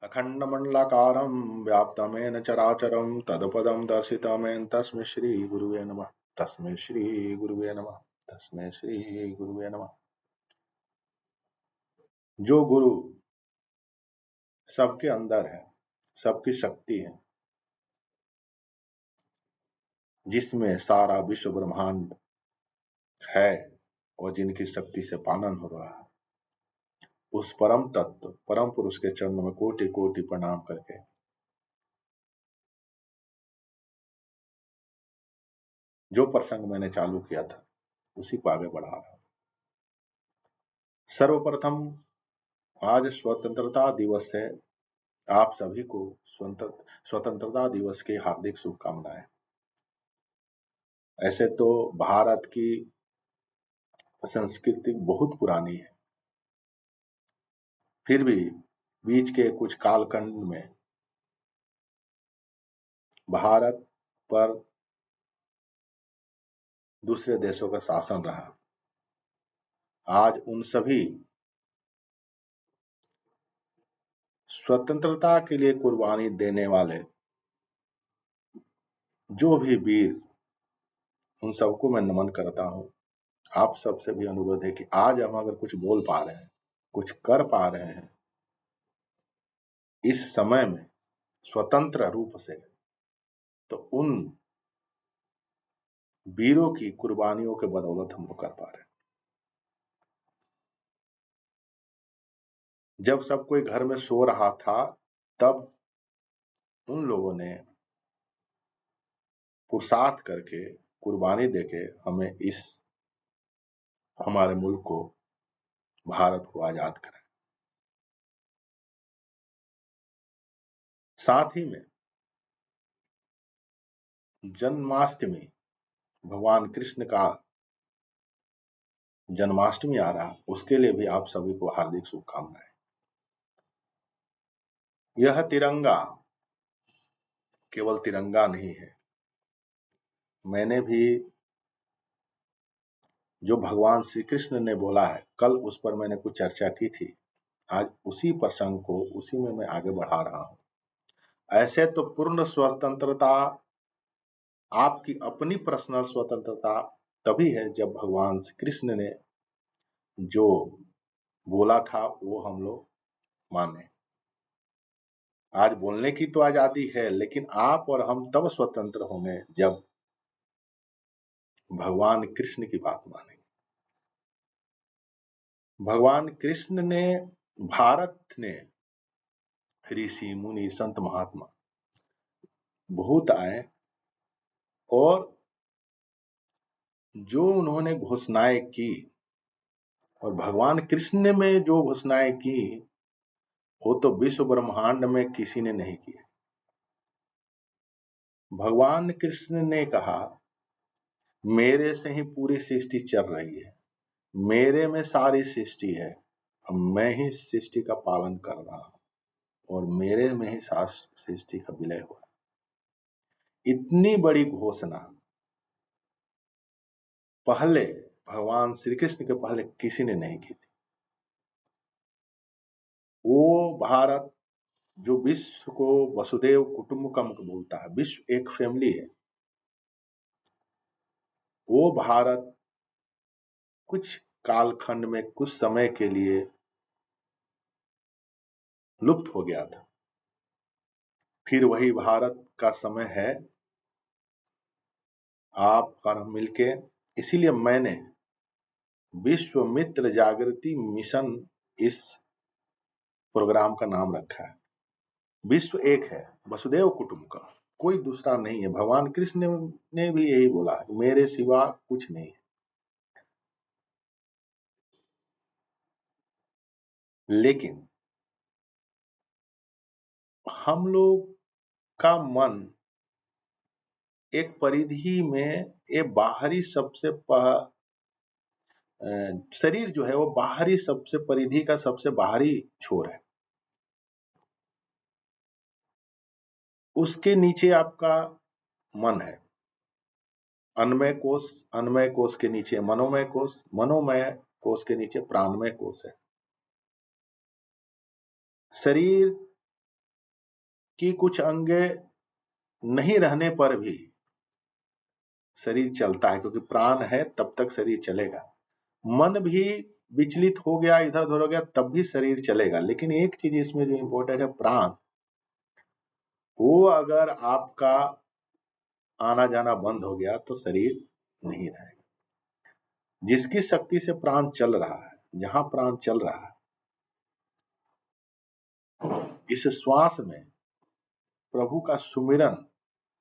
अखण्डमण्डलाकारं व्याप्तमेन चराचरं तत्पदं दर्शितमेन तस्मै श्रीगुरुवे नमः। तस्मै श्रीगुरुवे नमः। तस्मै श्रीगुरुवे नमः। जो गुरु सबके अंदर है, सबकी शक्ति है, जिसमें सारा विश्व ब्रह्मांड है और जिनकी शक्ति से पालन हो रहा है, उस परम तत्व परम पुरुष के चरणों में कोटि कोटि प्रणाम करके जो प्रसंग मैंने चालू किया था उसी को आगे बढ़ा रहा हूं। सर्वप्रथम आज स्वतंत्रता दिवस है। आप सभी को स्वतंत्रता दिवस की हार्दिक शुभकामनाएं। ऐसे तो भारत की संस्कृति बहुत पुरानी है, फिर भी बीच के कुछ कालखंड में भारत पर दूसरे देशों का शासन रहा। आज उन सभी स्वतंत्रता के लिए कुर्बानी देने वाले जो भी वीर, उन सबको मैं नमन करता हूं। आप सबसे भी अनुरोध है कि आज हम अगर कुछ बोल पा रहे हैं, कुछ कर पा रहे हैं इस समय में स्वतंत्र रूप से, तो उन वीरों की कुर्बानियों के बदौलत हम लोग कर पा रहे हैं। जब सब कोई घर में सो रहा था, तब उन लोगों ने पुरुषार्थ करके, कुर्बानी देके हमें इस हमारे मुल्क को, भारत को आजाद कराया। साथ ही में जन्माष्टमी, भगवान कृष्ण का जन्माष्टमी आ रहा, उसके लिए भी आप सभी को हार्दिक शुभकामनाएं। यह तिरंगा केवल तिरंगा नहीं है। मैंने भी जो भगवान श्री कृष्ण ने बोला है, कल उस पर मैंने कुछ चर्चा की थी। आज उसी प्रसंग को, उसी में मैं आगे बढ़ा रहा हूं। ऐसे तो पूर्ण स्वतंत्रता, आपकी अपनी पर्सनल स्वतंत्रता तभी है जब भगवान श्री कृष्ण ने जो बोला था वो हम लोग माने। आज बोलने की तो आजादी है, लेकिन आप और हम तब स्वतंत्र होंगे जब भगवान कृष्ण की बात मानेंगे। भगवान कृष्ण ने, भारत ने ऋषि मुनि संत महात्मा बहुत आए और जो उन्होंने घोषणाएं की, और भगवान कृष्ण में जो घोषणाएं की वो तो विश्व ब्रह्मांड में किसी ने नहीं की। भगवान कृष्ण ने कहा, मेरे से ही पूरी सृष्टि चल रही है, मेरे में सारी सृष्टि है, अब मैं ही सृष्टि का पालन कर रहा हूं और मेरे में ही सृष्टि का विलय हुआ। इतनी बड़ी घोषणा पहले भगवान श्री कृष्ण के पहले किसी ने नहीं की थी। वो भारत जो विश्व को वसुदेव कुटुंबकम बोलता है, विश्व एक फैमिली है, वो भारत कुछ कालखंड में, कुछ समय के लिए लुप्त हो गया था। फिर वही भारत का समय है, आप और हम मिलके। इसीलिए मैंने विश्व मित्र जागृति मिशन इस प्रोग्राम का नाम रखा है। विश्व एक है, वसुदेव कुटुंबकम, कोई दूसरा नहीं है। भगवान कृष्ण ने भी यही बोला, मेरे सिवा कुछ नहीं है। लेकिन हम लोग का मन एक परिधि में, एक बाहरी सबसे शरीर जो है वो बाहरी सबसे परिधि का सबसे बाहरी छोर है। उसके नीचे आपका मन है, अन्नमय कोश के नीचे मनोमय कोश, मनोमय कोश के नीचे प्राणमय कोश है। शरीर कि कुछ अंगे नहीं रहने पर भी शरीर चलता है, क्योंकि प्राण है तब तक शरीर चलेगा। मन भी विचलित हो गया, इधर उधर हो गया, तब भी शरीर चलेगा। लेकिन एक चीज इसमें जो इंपॉर्टेंट है, प्राण, वो अगर आपका आना जाना बंद हो गया तो शरीर नहीं रहेगा। जिसकी शक्ति से प्राण चल रहा है, जहां प्राण चल रहा है, इस श्वास में प्रभु का सुमिरन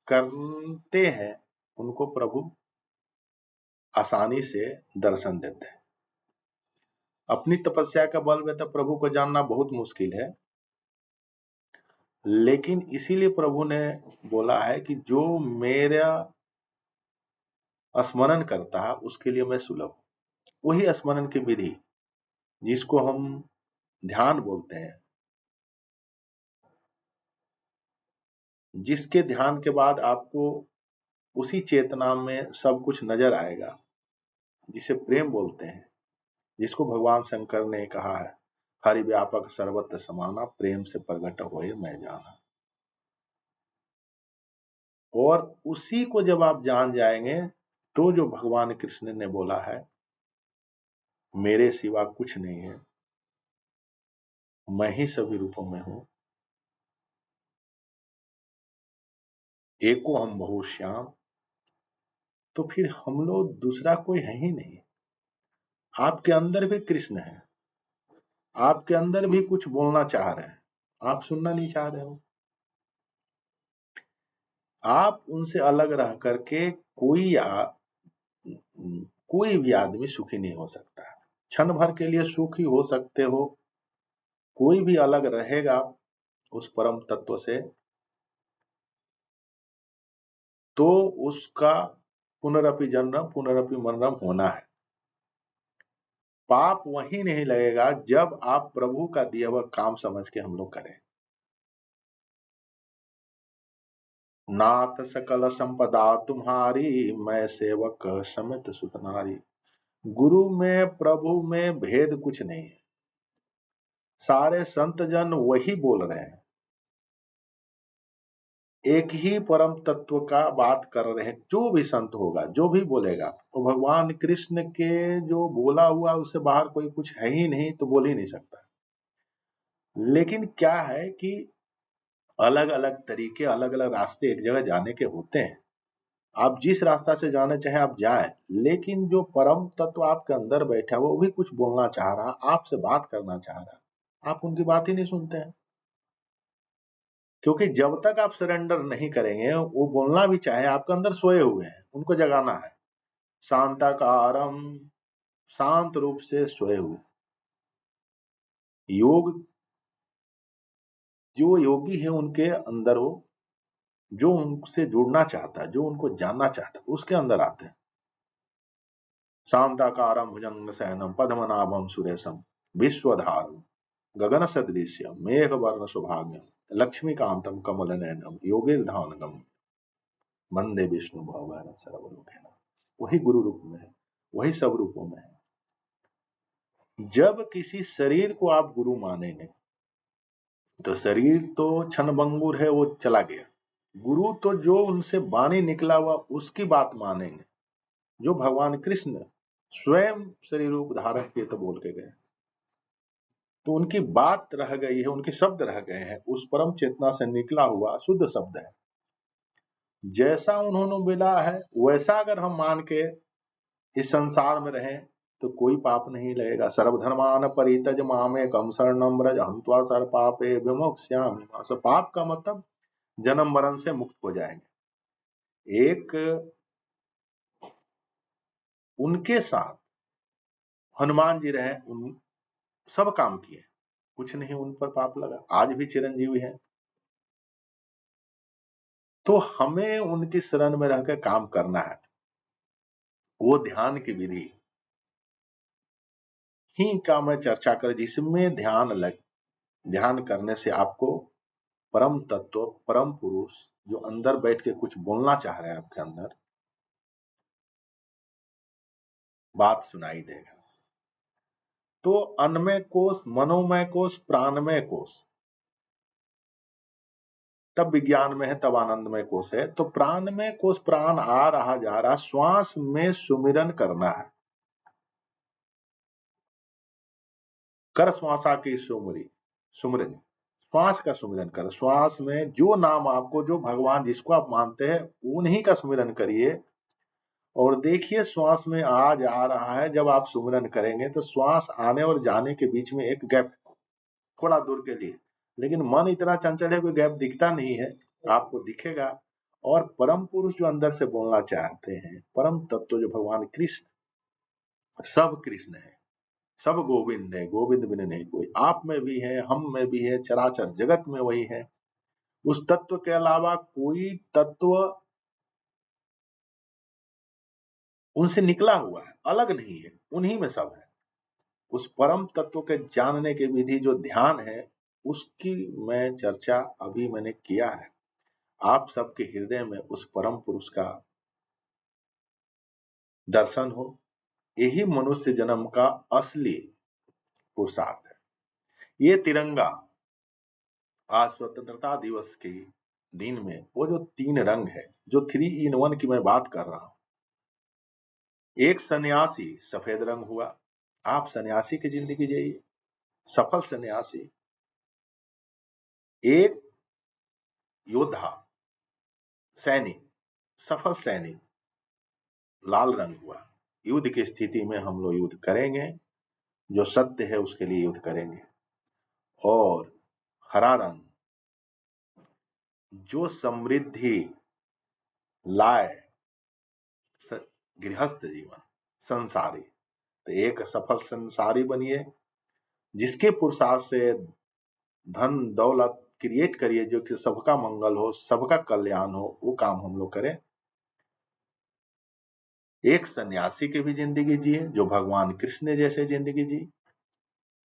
करते हैं, उनको प्रभु आसानी से दर्शन देते हैं। अपनी तपस्या का बल में तो प्रभु को जानना बहुत मुश्किल है, लेकिन इसीलिए प्रभु ने बोला है कि जो मेरा स्मरण करता है उसके लिए मैं सुलभ। वही स्मरण की विधि जिसको हम ध्यान बोलते हैं, जिसके ध्यान के बाद आपको उसी चेतना में सब कुछ नजर आएगा, जिसे प्रेम बोलते हैं, जिसको भगवान शंकर ने कहा है, हरि व्यापक सर्वत्र समाना, प्रेम से प्रगट होए मैं जाना। और उसी को जब आप जान जाएंगे तो जो भगवान कृष्ण ने बोला है, मेरे सिवा कुछ नहीं है, मैं ही सभी रूपों में हूं, एको हम बहु श्याम, तो फिर हम लोग दूसरा कोई है ही नहीं। आपके अंदर भी कृष्ण है, आपके अंदर भी कुछ बोलना चाह रहे हैं, आप सुनना नहीं चाह रहे हो। आप उनसे अलग रह करके कोई भी आदमी सुखी नहीं हो सकता। क्षण भर के लिए सुखी हो सकते हो, कोई भी अलग रहेगा उस परम तत्व से तो उसका पुनरपि जन्म पुनरपि मरणम होना है। पाप वही नहीं लगेगा जब आप प्रभु का दिया हुआ काम समझ के हम लोग करें। नाथ सकल संपदा तुम्हारी, मैं सेवक समित सुतनारी। गुरु में प्रभु में भेद कुछ नहीं है, सारे संत जन वही बोल रहे हैं, एक ही परम तत्व का बात कर रहे हैं। जो भी संत होगा, जो भी बोलेगा, तो भगवान कृष्ण के जो बोला हुआ उससे बाहर कोई कुछ है ही नहीं, तो बोल ही नहीं सकता। लेकिन क्या है कि अलग अलग तरीके, अलग अलग रास्ते एक जगह जाने के होते हैं। आप जिस रास्ता से जाना चाहे आप जाएं, लेकिन जो परम तत्व आपके अंदर बैठा है वो भी कुछ बोलना चाह रहा, आपसे बात करना चाह रहा, आप उनकी बात ही नहीं सुनते हैं। क्योंकि जब तक आप सरेंडर नहीं करेंगे, वो बोलना भी चाहे, आपके अंदर सोए हुए हैं, उनको जगाना है। शांताकारम, शांत रूप से सोए हुए। योग, जो योगी है उनके अंदर वो, जो उनसे जुड़ना चाहता है, जो उनको जानना चाहता है, उसके अंदर आते हैं। शांताकारं भुजंगशयनं पद्मनाभं सुरेशं विश्वधारं गगनसदृशं मेघवर्णशोभांगं लक्ष्मीकान्तं कमलनयनं योगिर्ध्यानगम्यं वंदे विष्णु भगवान सर्वलोकैकनाथं। वही गुरु रूप में है, वही सब रूपों में है। जब किसी शरीर को आप गुरु मानेंगे तो शरीर तो क्षणभंगुर है, वो चला गया। गुरु तो जो उनसे वाणी निकला हुआ उसकी बात मानेंगे, जो भगवान कृष्ण स्वयं शरीर रूप धारण किए तो बोल के गए, तो उनकी बात रह गई है, उनके शब्द रह गए हैं, उस परम चेतना से निकला हुआ शुद्ध शब्द है। जैसा उन्होंने बोला है वैसा अगर हम मान के इस संसार में रहें तो कोई पाप नहीं लगेगा। सर्वधर्मान परित्यज मामेकम शरणं व्रज अहं त्वा सर्वपापे विमोक्ष्यामि। सो पाप का मतलब जन्म मरण से मुक्त हो जाएंगे। एक उनके साथ हनुमान जी रहे, उन सब काम किए, कुछ नहीं उन पर पाप लगा, आज भी चिरंजीवी है। तो हमें उनकी शरण में रहकर काम करना है। वो ध्यान की विधि ही का मैं चर्चा कर, जिसमें ध्यान करने से आपको परम तत्व, परम पुरुष जो अंदर बैठ के कुछ बोलना चाह रहे हैं आपके अंदर, बात सुनाई देगा। तो अन्नमय कोश, मनोमय कोश, प्राणमय कोश, तब विज्ञान में है, तब आनंदमय कोश है। तो प्राणमय कोश, प्राण आ रहा जा रहा, श्वास में सुमिरन करना है। कर श्वासा की सुमरन, श्वास का सुमिरन कर। श्वास में जो नाम आपको, जो भगवान जिसको आप मानते हैं, उन्हीं का सुमिरन करिए। और देखिए श्वास में आ जा रहा है, जब आप सुमिरन करेंगे तो श्वास आने और जाने के बीच में एक गैप, थोड़ा दूर के लिए, लेकिन मन इतना चंचल है कोई गैप दिखता नहीं है, आपको दिखेगा। और परम पुरुष जो अंदर से बोलना चाहते हैं, परम तत्व जो भगवान कृष्ण, सब कृष्ण है, सब गोविंद है, गोविंद बिन नहीं कोई। आप में भी है, हम में भी है, चराचर जगत में वही है। उस तत्व के अलावा कोई तत्व उनसे निकला हुआ है, अलग नहीं है, उन्हीं में सब है। उस परम तत्व के जानने की विधि जो ध्यान है, उसकी मैं चर्चा अभी मैंने किया है। आप सबके हृदय में उस परम पुरुष का दर्शन हो, यही मनुष्य जन्म का असली पुरुषार्थ है। ये तिरंगा आज स्वतंत्रता दिवस के दिन में वो जो 3 रंग है, जो 3 in 1 की मैं बात कर रहा हूं। एक सन्यासी सफेद रंग हुआ, आप सन्यासी की जिंदगी जिए, सफल सन्यासी। एक योद्धा, सैनिक, सफल सैनिक, लाल रंग हुआ। युद्ध की स्थिति में हम लोग युद्ध करेंगे, जो सत्य है उसके लिए युद्ध करेंगे। और हरा रंग, जो समृद्धि लाए, गृहस्थ जीवन, संसारी। तो एक सफल संसारी बनिए, जिसके पुरुषार्थ से धन दौलत क्रिएट करिए, जो कि सबका मंगल हो, सबका कल्याण हो, वो काम हम लोग करें। एक सन्यासी की भी जिंदगी जिए, जो भगवान कृष्ण जैसे जिंदगी जी।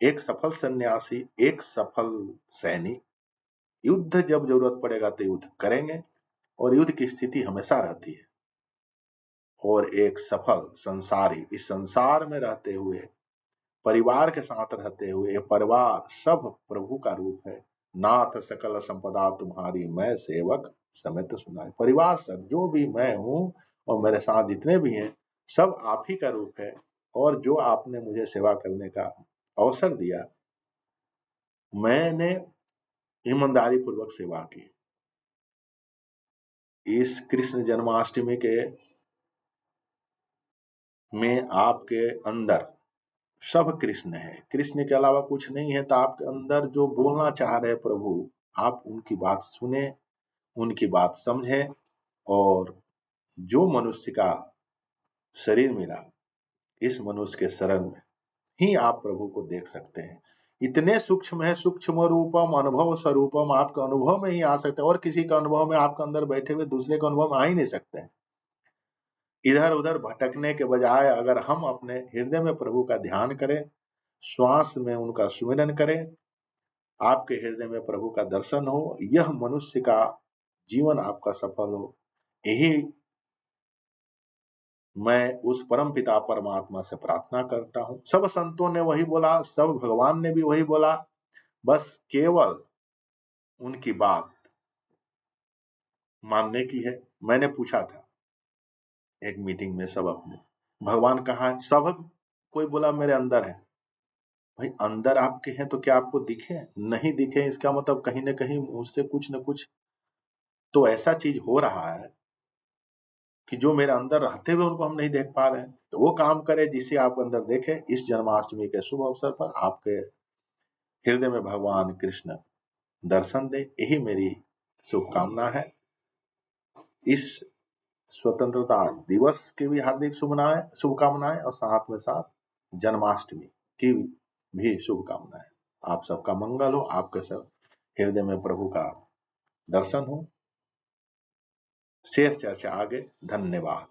एक सफल सन्यासी, एक सफल सैनिक। युद्ध जब जरूरत पड़ेगा तो युद्ध करेंगे, और युद्ध की स्थिति हमेशा रहती है। और एक सफल संसारी, इस संसार में रहते हुए, परिवार के साथ रहते हुए, ये परिवार सब प्रभु का रूप है। नाथ सकल संपदा तुम्हारी, मैं सेवक समेत सुनाए। परिवार सब, जो भी मैं हूं और मेरे साथ जितने भी हैं, सब आप ही का रूप है। और जो आपने मुझे सेवा करने का अवसर दिया, मैंने ईमानदारी पूर्वक सेवा की। इस कृष्ण जन्माष्टमी के में आपके अंदर सब कृष्ण है, कृष्ण के अलावा कुछ नहीं है। तो आपके अंदर जो बोलना चाह रहे प्रभु, आप उनकी बात सुने, उनकी बात समझें। और जो मनुष्य का शरीर मिला, इस मनुष्य के शरण में ही आप प्रभु को देख सकते हैं। इतने सूक्ष्म है, सूक्ष्म रूपम अनुभव स्वरूपम, आपके अनुभव में ही आ सकते हैं। और किसी का अनुभव में, आपके अंदर बैठे हुए दूसरे का अनुभव में आ ही नहीं सकते हैं। इधर उधर भटकने के बजाय अगर हम अपने हृदय में प्रभु का ध्यान करें, श्वास में उनका सुमिरन करें, आपके हृदय में प्रभु का दर्शन हो, यह मनुष्य का जीवन आपका सफल हो। यही मैं उस परम पिता परमात्मा से प्रार्थना करता हूं। सब संतों ने वही बोला, सब भगवान ने भी वही बोला, बस केवल उनकी बात मानने की है। मैंने पूछा था एक मीटिंग में, सब अपने भगवान कहाँ है, सब कोई बोला मेरे अंदर है। भाई अंदर आपके हैं तो क्या आपको दिखे? नहीं दिखे, इसका मतलब कहीं ना कहीं उससे कुछ न कुछ तो ऐसा चीज हो रहा है कि जो मेरे अंदर रहते हुए उनको हम नहीं देख पा रहे हैं। तो वो काम करे जिससे आप अंदर देखे। इस जन्माष्टमी के शुभ अवसर पर आपके हृदय में भगवान कृष्ण दर्शन दे, यही मेरी शुभकामना है। इस स्वतंत्रता दिवस की भी हार्दिक शुभकामनाएं, और साथ में साथ जन्माष्टमी की भी शुभकामनाएं। आप सबका मंगल हो, आपके सब हृदय में प्रभु का दर्शन हो। शेष चर्चा आगे। धन्यवाद।